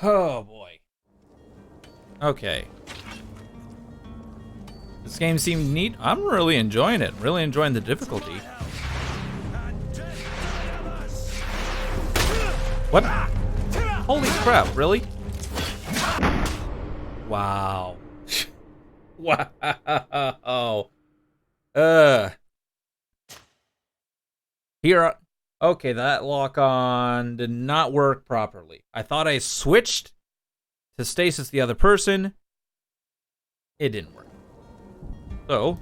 Oh boy. Okay. This game seemed neat. I'm really enjoying it. Really enjoying the difficulty. What? Holy crap, really? Wow. Wow. Here. Okay, that lock on did not work properly. I thought I switched to stasis the other person. It didn't work. So.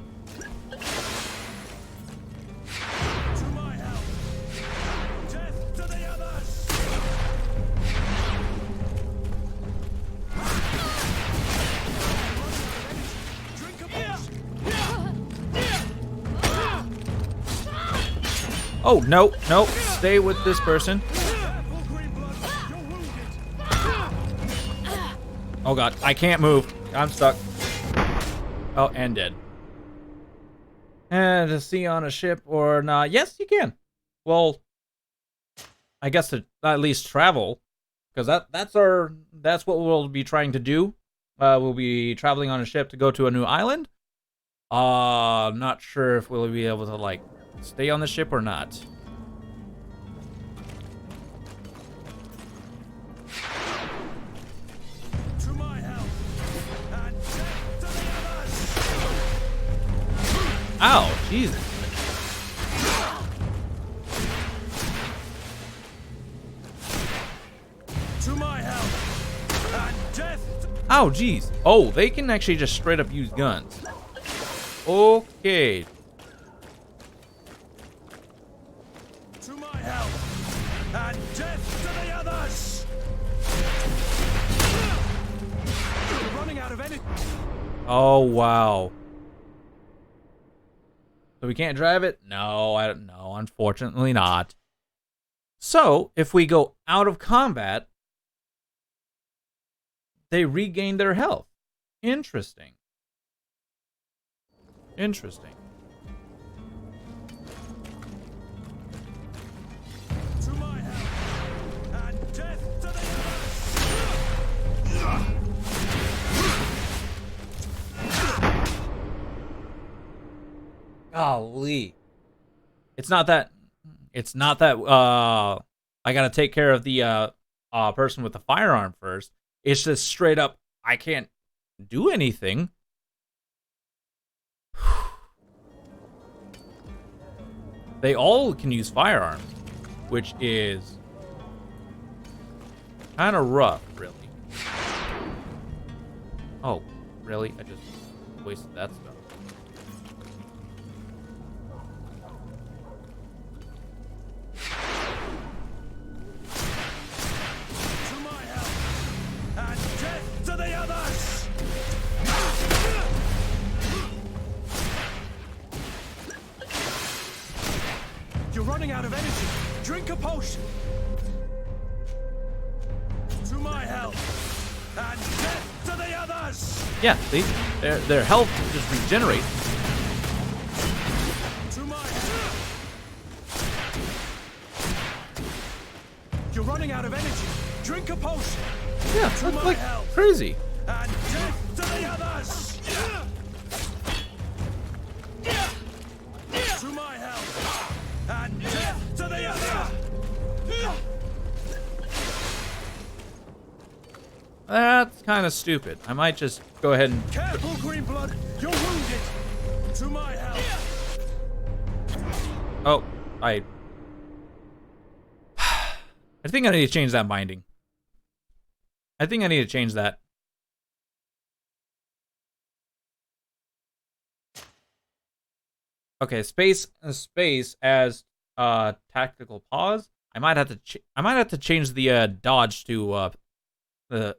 Oh, no, no. Stay with this person. Oh, God. I can't move. I'm stuck. Oh, and dead. And to see on a ship or not. Yes, you can. Well, I guess to at least travel. Because that's what we'll be trying to do. We'll be traveling on a ship to go to a new island. I'm not sure if we'll be able to, like, stay on the ship or not. To my help and death to the others. Ow, Jesus. To my help and death. Ow, jeez. Oh, they can actually just straight up use guns. Okay. To my help and death to the others. You're running out of energy. Oh, wow. So we can't drive it? No, I don't know. Unfortunately not. So, if we go out of combat, they regain their health. Interesting. Interesting. To my help and death to the others. Golly. It's not that I gotta take care of the person with the firearm first. It's just straight up I can't do anything. They all can use firearms, which is kind of rough, really. Oh, really? I just wasted that stuff. To my help and death to the others. You're running out of energy. Drink a potion. To my help and death to the others. Yeah, see? Their health just regenerates. To my help. You're running out of energy. Drink a potion. Yeah, To that's my like help crazy. and death to the others. To my help and death to the other. That's kind of stupid. I might just go ahead and... Careful, Greenblood. You're wounded. To my help. Oh, I think I need to change that binding. I think I need to change that. Okay, space as tactical pause. I might have to change the dodge to the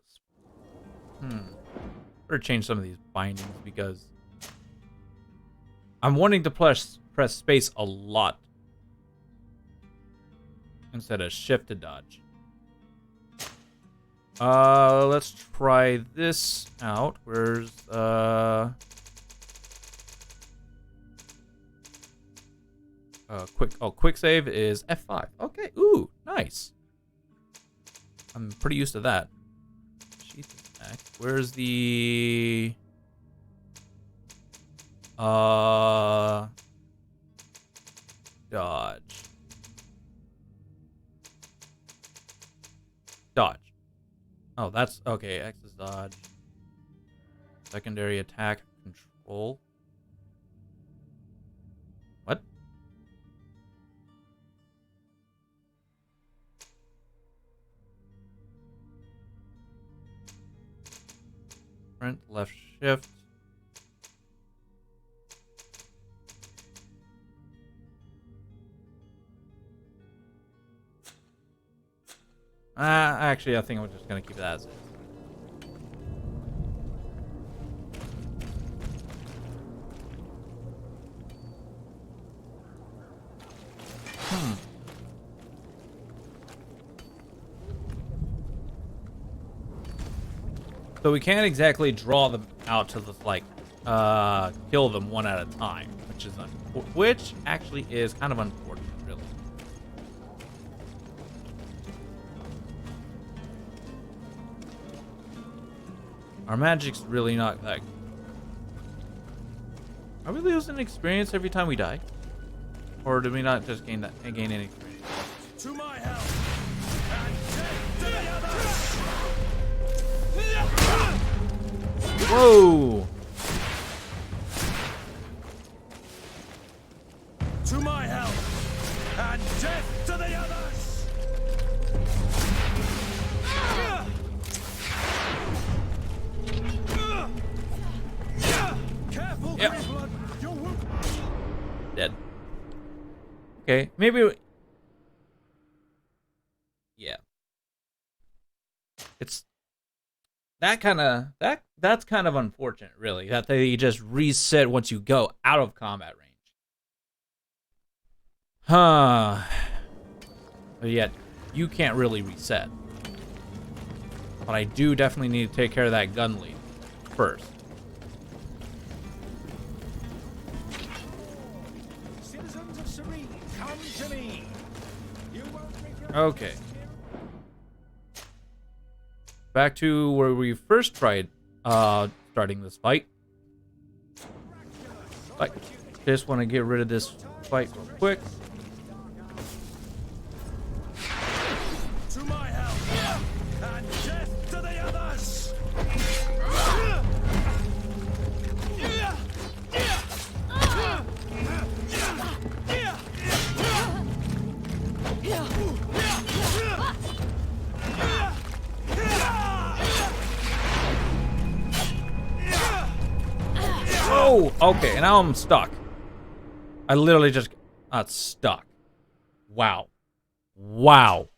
or change some of these bindings because I'm wanting to press space a lot instead of shift to dodge. Let's try this out. Where's quick save is F5. Okay, ooh, nice. I'm pretty used to that. sheath attack. Where's the dodge? Dodge. Oh, that's okay. X is dodge. Secondary attack control. What? Sprint, left shift. Actually, I think I'm just gonna keep that as is. So we can't exactly draw them out to the kill them one at a time, which actually is kind of unfortunate, really. Our magic's really not that. Are we losing experience every time we die, or do we not just gain any experience? To my help and death to the others. Whoa! To my help and death to the others. Careful, Yep. Greedfall. You're wounded. Dead. Okay, maybe. Yeah. It's that's kind of unfortunate, really, that they just reset once you go out of combat range. Huh. But yet, you can't really reset. But I do definitely need to take care of that gun lead first. Citizens of Serene, come to me. You won't regret. Okay. Back to where we first tried starting this fight. But just want to get rid of this fight real quick. To my help and death to the others. Oh, okay, and now I'm stuck. I literally just got stuck. Wow. Wow.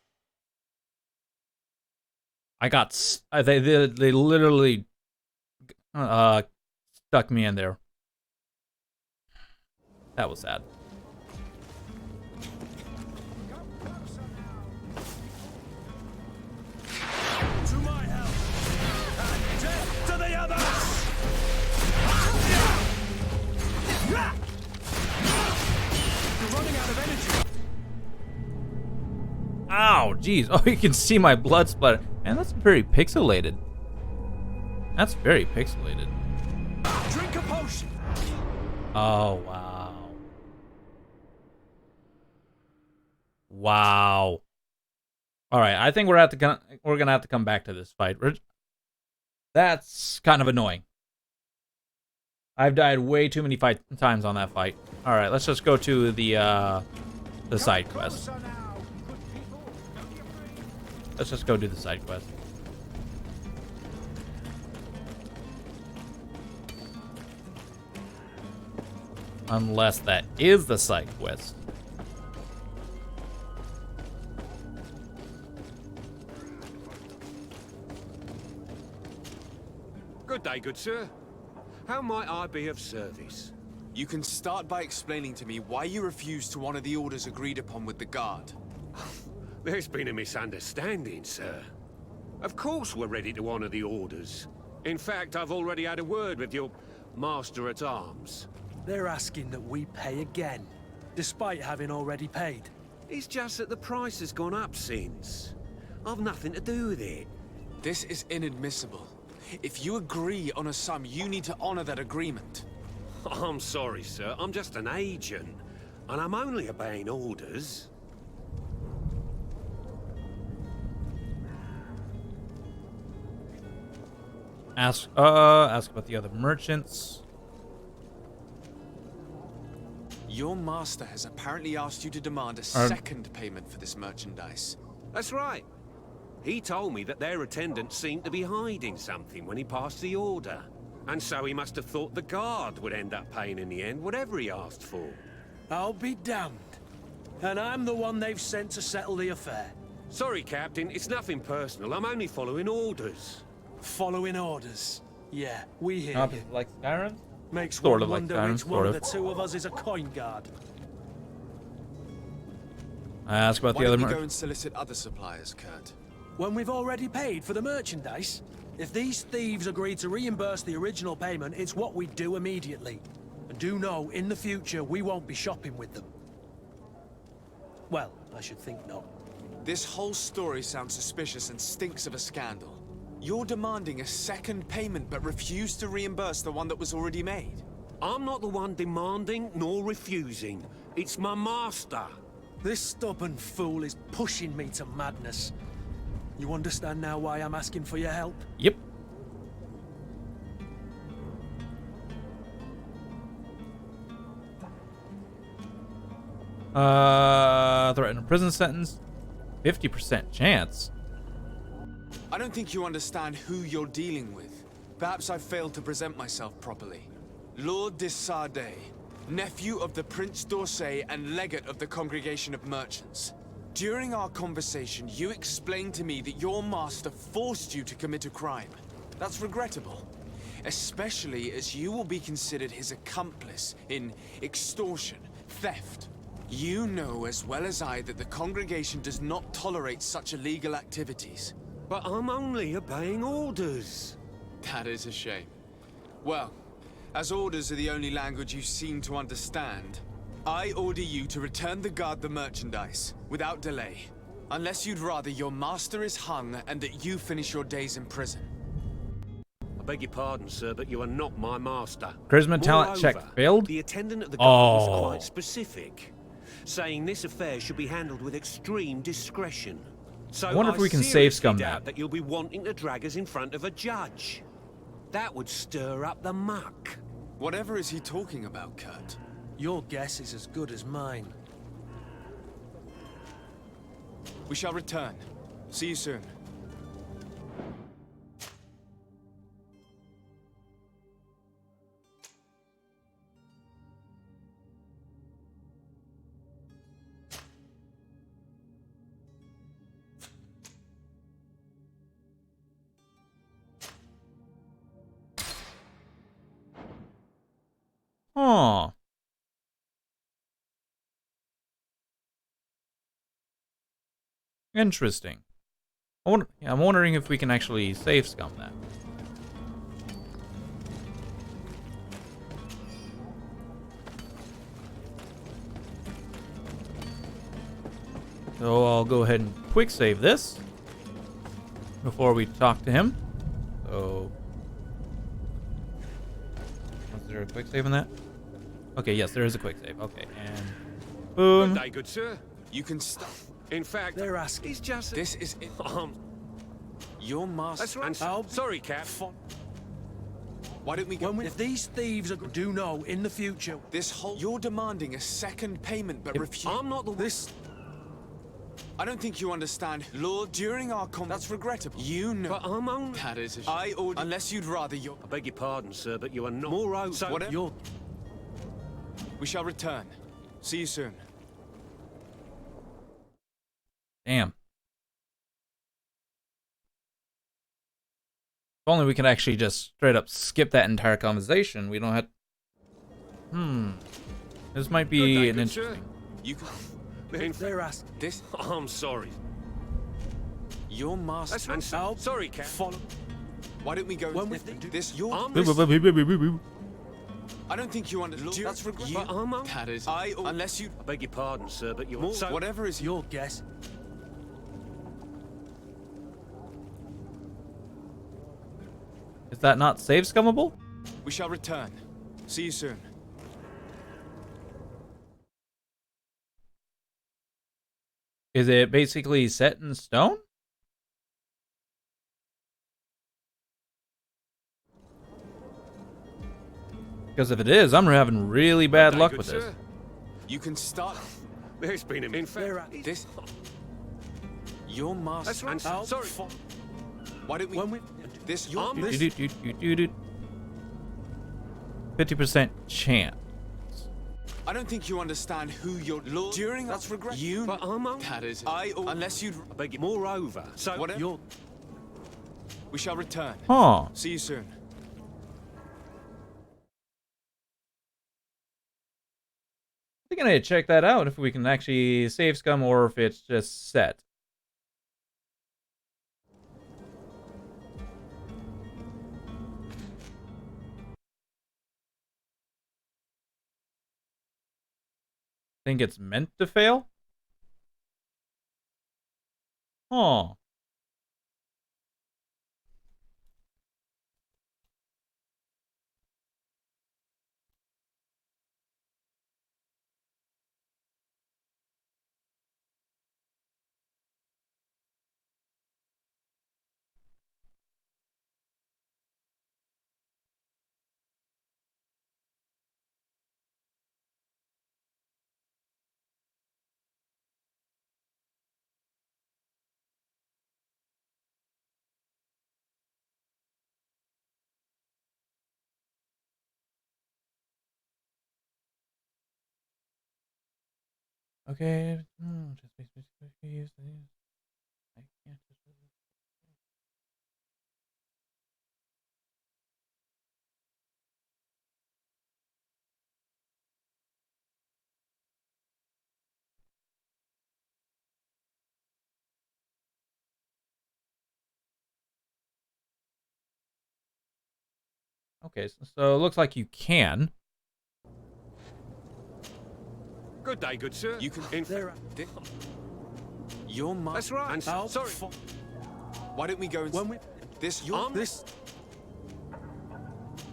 I got they literally stuck me in there. That was sad. To my help and death to the others. You're running out of energy. Ow, jeez. Oh, you can see my blood splatter. Man, that's very pixelated. That's very pixelated. Drink a potion. Oh, wow. Wow. All right, I think we're gonna have to come back to this fight. That's kind of annoying. I've died way too many times on that fight. All right, let's just go to the side quest. Let's just go do the side quest. Unless that is the side quest. Good day, good sir. How might I be of service? You can start by explaining to me why you refused to honor the orders agreed upon with the guard. There's been a misunderstanding, sir. Of course we're ready to honor the orders. In fact, I've already had a word with your master-at-arms. They're asking that we pay again, despite having already paid. It's just that the price has gone up since. I've nothing to do with it. This is inadmissible. If you agree on a sum, you need to honor that agreement. I'm sorry, sir. I'm just an agent. And I'm only obeying orders. Ask about the other merchants. Your master has apparently asked you to demand a second payment for this merchandise. That's right. He told me that their attendants seemed to be hiding something when he passed the order. And so he must have thought the guard would end up paying in the end, whatever he asked for. I'll be damned. And I'm the one they've sent to settle the affair. Sorry, Captain. It's nothing personal. I'm only following orders. Following orders. Yeah, we hear you. Like Skyrim? Makes Sort one of like wonder Skyrim, which one sort of of. the two of us is a coin guard. Ask about Why the other don't we go merchants. and solicit other suppliers, Kurt? When we've already paid for the merchandise? If these thieves agree to reimburse the original payment, it's what we do immediately. And do know, in the future, we won't be shopping with them. Well, I should think not. This whole story sounds suspicious and stinks of a scandal. You're demanding a second payment but refuse to reimburse the one that was already made. I'm not the one demanding nor refusing. It's my master. This stubborn fool is pushing me to madness. You understand now why I'm asking for your help? Yep. Threaten a prison sentence. 50% chance. I don't think you understand who you're dealing with. Perhaps I failed to present myself properly. Lord de Sardet, nephew of the Prince d'Orsay and legate of the Congregation of Merchants. During our conversation, you explained to me that your master forced you to commit a crime. That's regrettable, especially as you will be considered his accomplice in extortion, theft. You know as well as I that the congregation does not tolerate such illegal activities. But I'm only obeying orders. That is a shame. Well, as orders are the only language you seem to understand, I order you to return the guard the merchandise, without delay. Unless you'd rather your master is hung and that you finish your days in prison. I beg your pardon, sir, but you are not my master. Charisma talent check Moreover, failed? The attendant at the guard Oh. was quite specific, saying this affair should be handled with extreme discretion. So I wonder if we can save seriously scum doubt that. that you'll be wanting to drag us in front of a judge. That would stir up the muck. Whatever is he talking about, Kurt? Your guess is as good as mine. We shall return. See you soon. Huh. Interesting. I'm wondering if we can actually save scum that. So I'll go ahead and quick save this before we talk to him. So, was there a quick save on that? Okay, yes, there is a quick save. Okay, and boom. Good day, good sir. You can stop. In fact, They're asking. he's just... This is it. Um, Your master. that's right. I'll- Sorry, Cap. Why don't we go? If these thieves do know in the future, This whole. You're demanding a second payment, but refuse. I'm not the one. This. I don't think you understand. Lord, during our That's regrettable. You know. But I'm only... That is a I order. Unless you'd rather your. I beg your pardon, sir, but you are not... Moreover... So, Whatever. you're... We shall return. See you soon. Damn. If only we could actually just straight up skip that entire conversation. We don't have... This might Good be day, an good sir. interesting... You can. In fact, They're asking. This. I'm sorry. Your master. That's right. I'll- Sorry, Cap. Follow. Why don't we go? When we if do- this. Your. I'm This, Boop. I don't think you understand. That's regrettable. But I'm... That is. I. Unless you. I beg your pardon, sir, but you are... So, Whatever is your. Your guess. Is that not save scummable? We shall return. See you soon. Is it basically set in stone? Because if it is, I'm having really bad Day, luck good with this. sir. You can start There's been a in fact. this. Your master. That's right. and Sorry. Why don't we? When we This. Arm- This. 50% chance. I don't think you understand who your lord. During that's regret. You. But Armand, That is. I Unless you'd. I beg you. Moreover, so Whatever. you're We shall return. Huh. See you soon. I think I need to check that out if we can actually save scum or if it's just set. Think it's meant to fail? Huh. Okay. Okay, so it looks like you can. good day, good sir. You can. In there. Thi- Your master. That's right. And I'll sorry. Why don't we go and When we this? Your Arm- this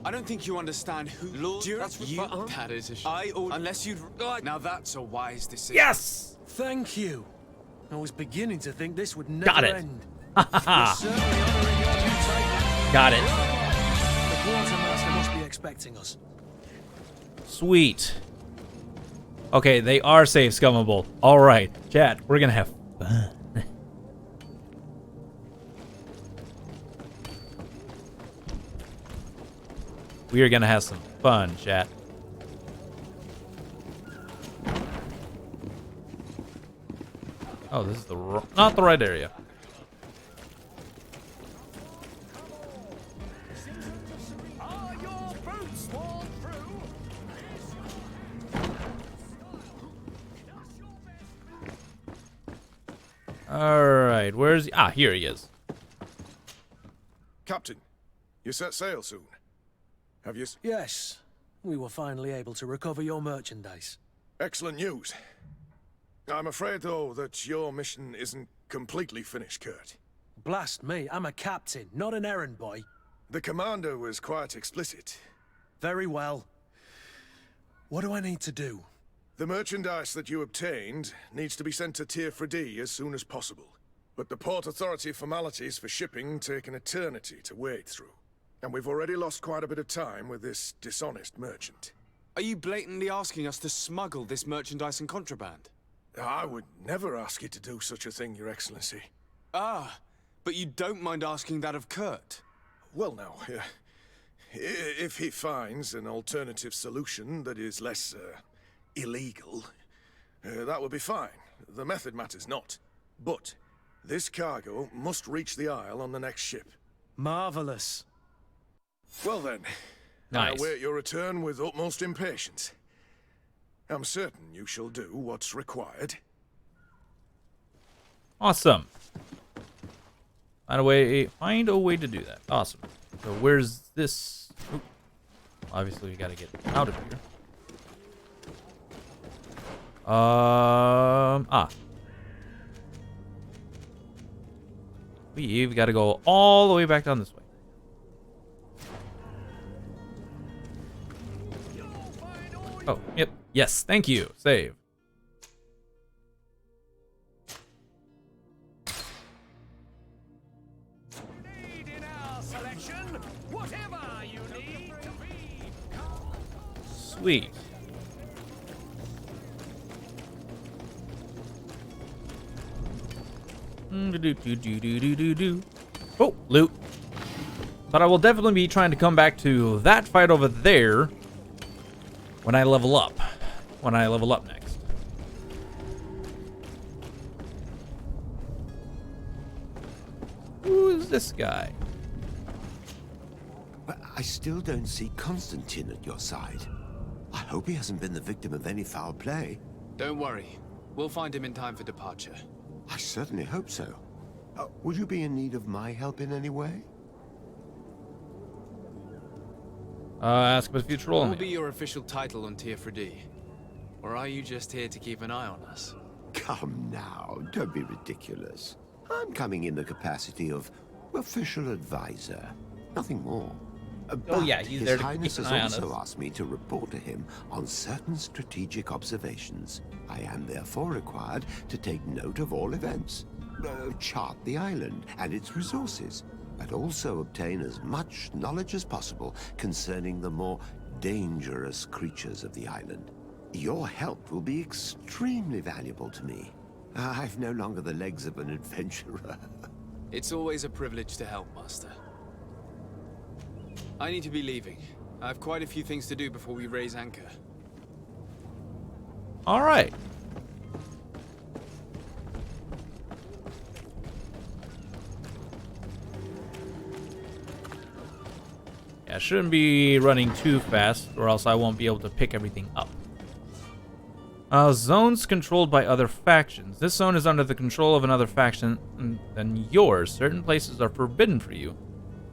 I don't think you understand who lord. That's you. but, That is a. Unless you'd. Now that's a wise decision. Yes! Thank you. I was beginning to think this would never Got it. end. Haha. Certainly honoring your new title. Got it. The quartermaster must be expecting us. Sweet. Okay, they are save scummable. Alright, chat, we're gonna have fun. We are gonna have some fun, chat. Oh, this is not the right area. Are your boots worn through? Alright, where's he? Ah, here he is. Captain, you set sail soon. Have you? Yes, we were finally able to recover your merchandise. Excellent news. I'm afraid, though, that your mission isn't completely finished, Kurt. Blast me, I'm a captain, not an errand boy. The commander was quite explicit. Very well. What do I need to do? The merchandise that you obtained needs to be sent to Tier 4D as soon as possible. But the Port Authority formalities for shipping take an eternity to wade through. And we've already lost quite a bit of time with this dishonest merchant. Are you blatantly asking us to smuggle this merchandise and contraband? I would never ask you to do such a thing, Your Excellency. Ah, but you don't mind asking that of Kurt? Well, now, if he finds an alternative solution that is less illegal, that would be fine. The method matters not. But this cargo must reach the Isle on the next ship. Marvelous. Well then, Nice. I await your return with utmost impatience. I'm certain you shall do what's required. Awesome. Find a way to do that. Awesome. So where's this? Oop. Obviously, we gotta get out of here. We've got to go all the way back down this way. Yes, thank you. Save. Need in our selection whatever you need to be. Sweet. Oh, loot. But I will definitely be trying to come back to that fight over there when I level up. When I level up next. Who is this guy? But I still don't see Constantine at your side. I hope he hasn't been the victim of any foul play. Don't worry. We'll find him in time for departure. I certainly hope so. Would you be in need of my help in any way? Ask about future role. What will be your official title on Tier 4D? Or are you just here to keep an eye on us? Come now, don't be ridiculous. I'm coming in the capacity of official advisor. Nothing more. Oh yeah, But he's His there to Highness keep an has eye on also us. asked me to report to him on certain strategic observations. I am therefore required to take note of all events, chart the island and its resources, but also obtain as much knowledge as possible concerning the more dangerous creatures of the island. Your help will be extremely valuable to me. I've no longer the legs of an adventurer. It's always a privilege to help, Master. I need to be leaving. I have quite a few things to do before we raise anchor. All right. Yeah, I shouldn't be running too fast, or else I won't be able to pick everything up. Zones controlled by other factions. This zone is under the control of another faction than yours. Certain places are forbidden for you.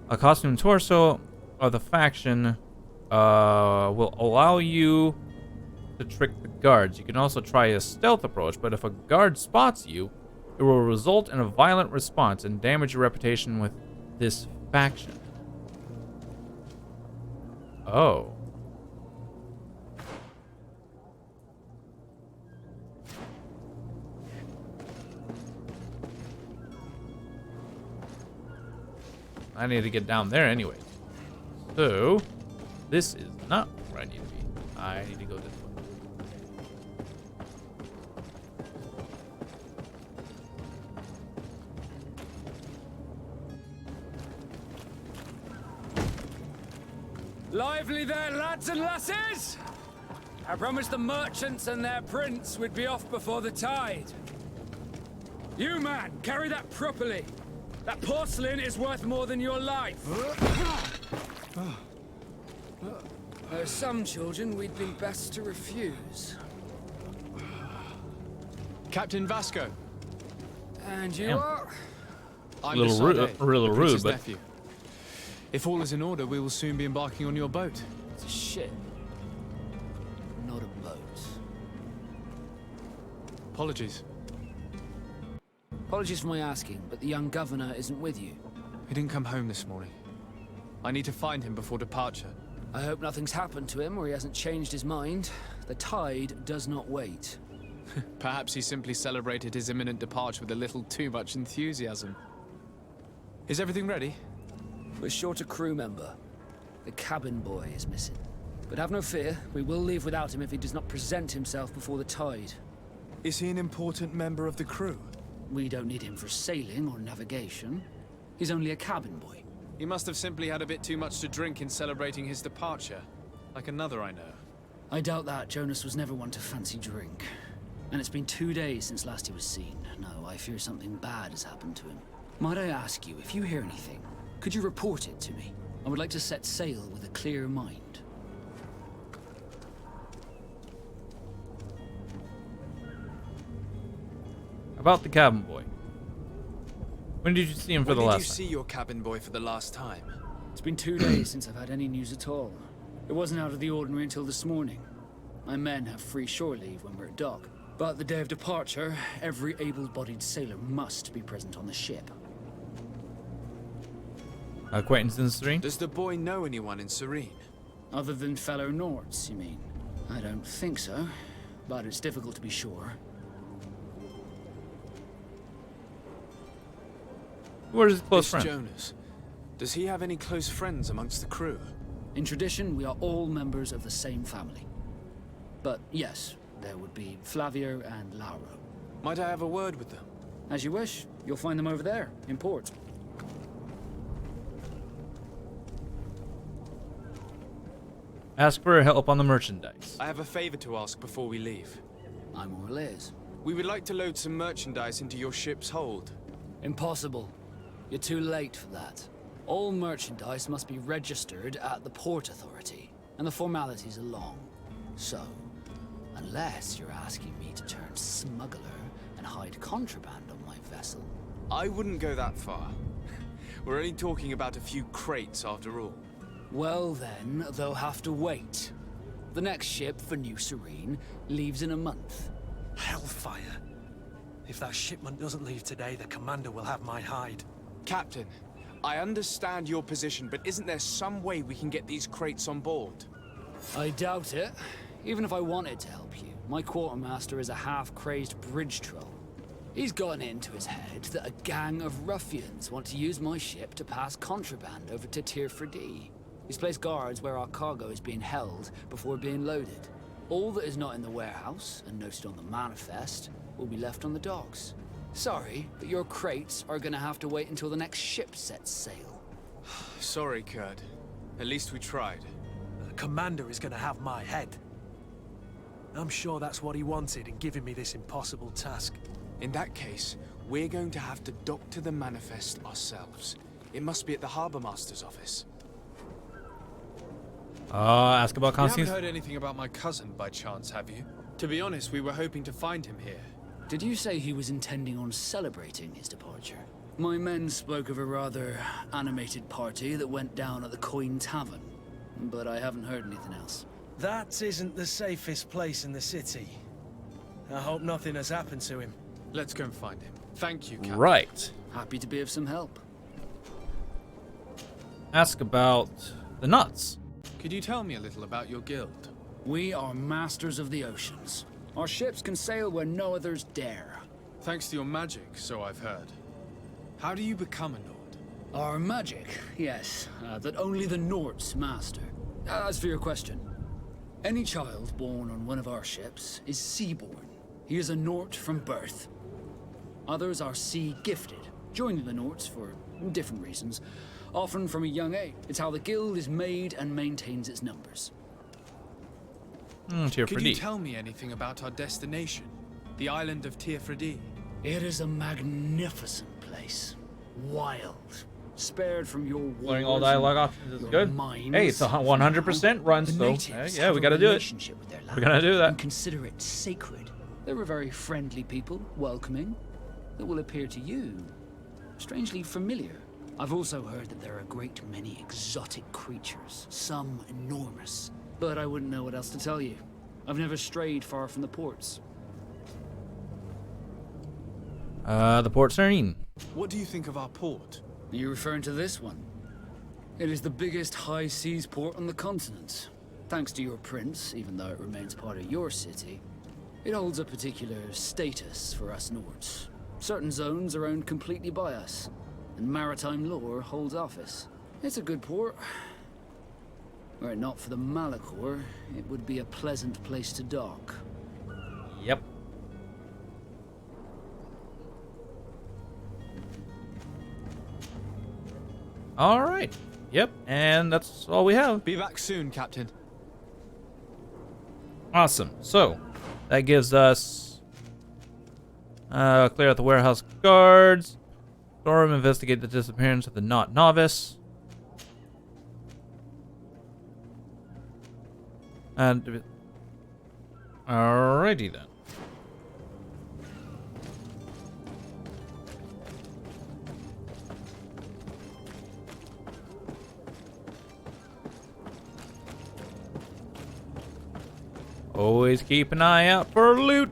A costume torso of the faction will allow you to trick the guards. You can also try a stealth approach, but if a guard spots you, it will result in a violent response and damage your reputation with this faction. Oh. I need to get down there anyway. So, this is not where I need to be. I need to go this way. Lively there, lads and lasses! I promised the merchants and their prince we'd be off before the tide. You, man, carry that properly. That porcelain is worth more than your life. There are some children we'd be best to refuse. Captain Vasco. And you Damn. are? I'm Little Desade, a little the rude, prince's but nephew. If all is in order, we will soon be embarking on your boat. It's a ship, not a boat. Apologies. Apologies for my asking, but the young governor isn't with you. He didn't come home this morning. I need to find him before departure. I hope nothing's happened to him or he hasn't changed his mind. The tide does not wait. Perhaps he simply celebrated his imminent departure with a little too much enthusiasm. Is everything ready? We're short a crew member. The cabin boy is missing. But have no fear, we will leave without him if he does not present himself before the tide. Is he an important member of the crew? We don't need him for sailing or navigation. He's only a cabin boy. He must have simply had a bit too much to drink in celebrating his departure. Like another I know. I doubt that. Jonas was never one to fancy drink. And it's been 2 days since last he was seen. No, I fear something bad has happened to him. Might I ask you, if you hear anything, could you report it to me? I would like to set sail with a clear mind. about the cabin boy. When did you see him for the When did last you see your cabin boy for the last time? It's been 2 days since I've had any news at all. It wasn't out of the ordinary until this morning. My men have free shore leave when we're at dock. But the day of departure, every able-bodied sailor must be present on the ship. Acquaintance in Serene? Does the boy know anyone in Serene? Other than fellow Nords, you mean? I don't think so, but it's difficult to be sure. Who are his close This friends? Jonas, does he have any close friends amongst the crew? In tradition, we are all members of the same family. But yes, there would be Flavio and Lauro. Might I have a word with them? As you wish, you'll find them over there, in port. Ask for help on the merchandise. I have a favor to ask before we leave. I'm all ears. We would like to load some merchandise into your ship's hold. Impossible. You're too late for that. All merchandise must be registered at the Port Authority, and the formalities are long. So, unless you're asking me to turn smuggler and hide contraband on my vessel. I wouldn't go that far. We're only talking about a few crates after all. Well then, they'll have to wait. The next ship for New Serene leaves in a month. Hellfire. If that shipment doesn't leave today, the commander will have my hide. Captain, I understand your position, but isn't there some way we can get these crates on board? I doubt it. Even if I wanted to help you, my quartermaster is a half-crazed bridge troll. He's gotten it into his head that a gang of ruffians want to use my ship to pass contraband over to Tier 4D. He's placed guards where our cargo is being held before being loaded. All that is not in the warehouse, and noted on the manifest, will be left on the docks. Sorry, but your crates are gonna have to wait until the next ship sets sail. Sorry, Kurt. At least we tried. The commander is gonna have my head. I'm sure that's what he wanted in giving me this impossible task. In that case, we're going to have to dock to the manifest ourselves. It must be at the Harbour Master's office. Ask about You haven't Constance. heard anything about my cousin by chance, have you? To be honest, we were hoping to find him here. Did you say he was intending on celebrating his departure? My men spoke of a rather animated party that went down at the Coin Tavern, but I haven't heard anything else. That isn't the safest place in the city. I hope nothing has happened to him. Let's go and find him. Thank you, Captain. Right. Happy to be of some help. Ask about the nuts. Could you tell me a little about your guild? We are masters of the oceans. Our ships can sail where no others dare. Thanks to your magic, so I've heard. How do you become a Nord? Our magic, yes, that only the Nords master. As for your question, any child born on one of our ships is sea-born. He is a Nord from birth. Others are sea-gifted, joining the Nords for different reasons, often from a young age. It's how the guild is made and maintains its numbers. Tier Could 4D. you tell me anything about our destination? The island of Tier 4D? It is a magnificent place. Wild. Spared from your wars Learning all and dialogue options is your good. mines. Hey, it's a 100% run, The so natives yeah, we have gotta a do it. relationship with their land We gotta do that. and consider it sacred. They're a very friendly people, welcoming, that will appear to you strangely familiar. I've also heard that there are a great many exotic creatures, some enormous. But I wouldn't know what else to tell you. I've never strayed far from the ports. The Port Serene. What do you think of our port? Are you referring to this one? It is the biggest high seas port on the continent. Thanks to your prince, even though it remains part of your city, it holds a particular status for us Nords. Certain zones are owned completely by us, and maritime law holds office. It's a good port. Were it not for the Malachor, it would be a pleasant place to dock. Yep. All right. Yep. And that's all we have. Be back soon, Captain. Awesome. So that gives us clear out the warehouse guards. Storm, investigate the disappearance of the not novice. And alrighty then. Always keep an eye out for loot.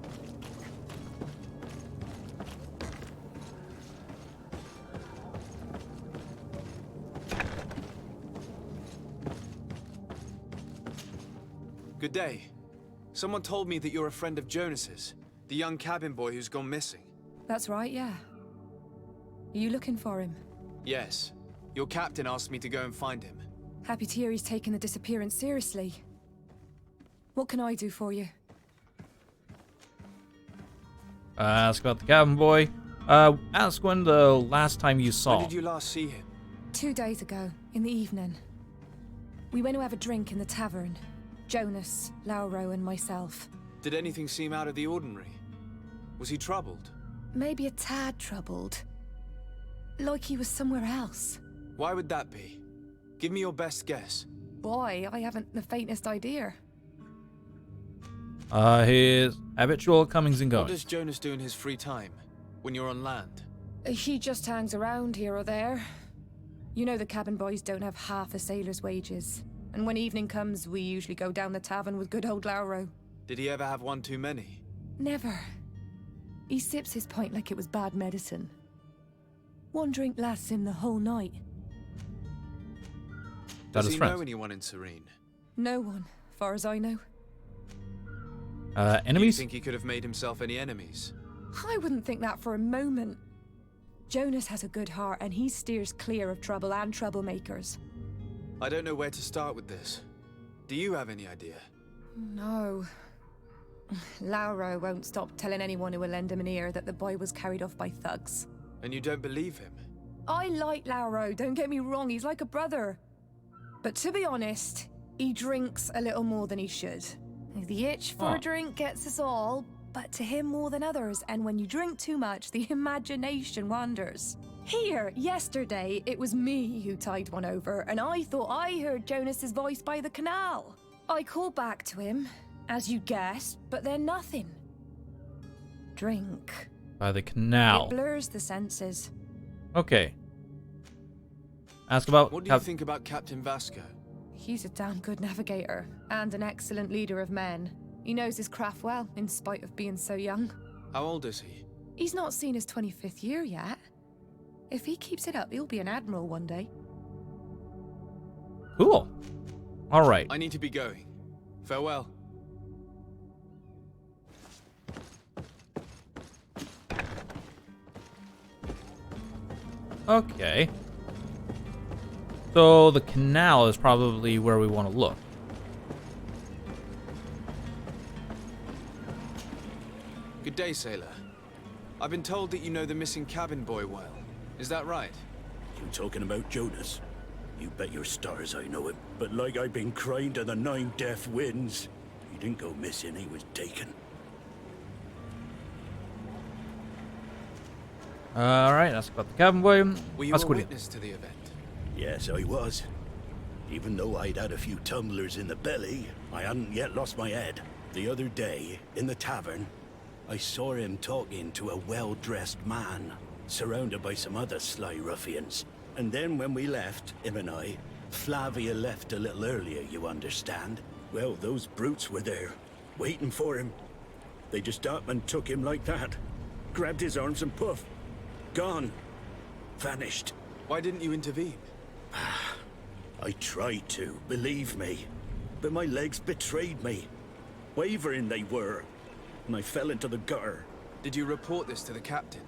Good day. Someone told me that you're a friend of Jonas's, the young cabin boy who's gone missing. That's right, yeah. Are you looking for him? Yes. Your captain asked me to go and find him. Happy to hear he's taken the disappearance seriously. What can I do for you? Ask about the cabin boy. Ask when the last time you saw. When did you last see him? 2 days ago, in the evening. We went to have a drink in the tavern. Jonas, Lauro, and myself. Did anything seem out of the ordinary? Was he troubled? Maybe a tad troubled. Like he was somewhere else. Why would that be? Give me your best guess. Boy, I haven't the faintest idea. His habitual comings and What goings. does Jonas do in his free time? When you're on land? He just hangs around here or there. You know the cabin boys don't have half a sailor's wages. And when evening comes, we usually go down the tavern with good old Lauro. Did he ever have one too many? Never. He sips his pint like it was bad medicine. One drink lasts him the whole night. Does That is he friends. know anyone in Serene? No one, far as I know. Do you Enemies? think he could have made himself any enemies? I wouldn't think that for a moment. Jonas has a good heart and he steers clear of trouble and troublemakers. I don't know where to start with this. Do you have any idea? No. Lauro won't stop telling anyone who will lend him an ear that the boy was carried off by thugs. And you don't believe him? I like Lauro, don't get me wrong, he's like a brother. But to be honest, he drinks a little more than he should. The itch for a drink gets us all, but to him more than others, and when you drink too much, the imagination wanders. Here, yesterday, it was me who tied one over, and I thought I heard Jonas's voice by the canal. I called back to him, as you guessed, but then nothing. Drink. By the canal. It blurs the senses. Okay. Ask about... What do you think about Captain Vasco? He's a damn good navigator, and an excellent leader of men. He knows his craft well, in spite of being so young. How old is he? He's not seen his 25th year yet. If he keeps it up, he'll be an admiral one day. Cool. Alright. I need to be going. Farewell. Okay. So the canal is probably where we want to look. Good day, sailor. I've been told that you know the missing cabin boy well. Is that right? You talking about Jonas? You bet your stars I know him. But like I've been crying to the 9 death winds, he didn't go missing, he was taken. Alright, ask about the cabin boy. Were you a witness to the event? Yes, I was. Even though I'd had a few tumblers in the belly, I hadn't yet lost my head. The other day, in the tavern, I saw him talking to a well-dressed man, surrounded by some other sly ruffians. And then when we left, him and I, Flavia left a little earlier, you understand? Well, those brutes were there, waiting for him. They just up and took him like that. Grabbed his arms and poof. Gone. Vanished. Why didn't you intervene? I tried to, believe me. But my legs betrayed me. Wavering they were. And I fell into the gutter. Did you report this to the captain?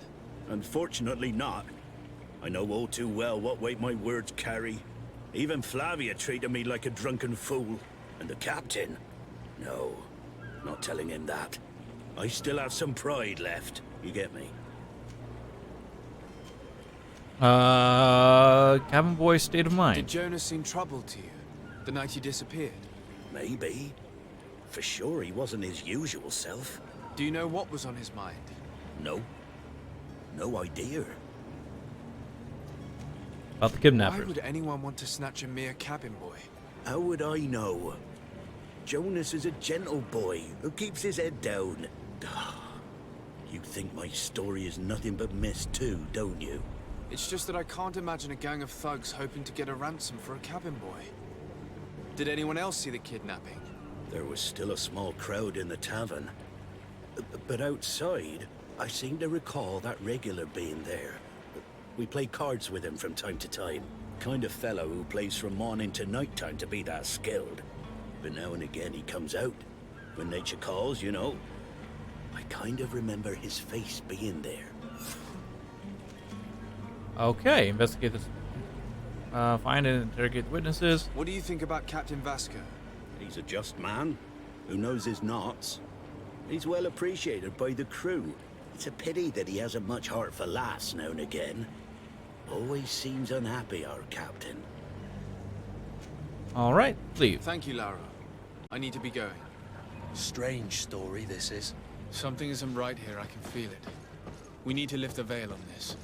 Unfortunately not. I know all too well what weight my words carry. Even Flavia treated me like a drunken fool. And the captain? No, not telling him that. I still have some pride left. You get me? Cabin boy state of mind. Did Jonas seem troubled to you the night he disappeared? Maybe. For sure he wasn't his usual self. Do you know what was on his mind? No. No idea. About the Why kidnappers. would anyone want to snatch a mere cabin boy? How would I know? Jonas is a gentle boy who keeps his head down. You think my story is nothing but mist too, don't you? It's just that I can't imagine a gang of thugs hoping to get a ransom for a cabin boy. Did anyone else see the kidnapping? There was still a small crowd in the tavern. But outside, I seem to recall that regular being there. We play cards with him from time to time. Kind of fellow who plays from morning to night time to be that skilled. But now and again he comes out. When nature calls, you know. I kind of remember his face being there. Okay, investigate this. Find and interrogate witnesses. What do you think about Captain Vasco? He's a just man who knows his knots. He's well appreciated by the crew. It's a pity that he hasn't much heart for laughs now and again. Always seems unhappy, our captain. All right, leave. Thank you, Lara. I need to be going. Strange story, this is. Something isn't right here, I can feel it. We need to lift the veil on this.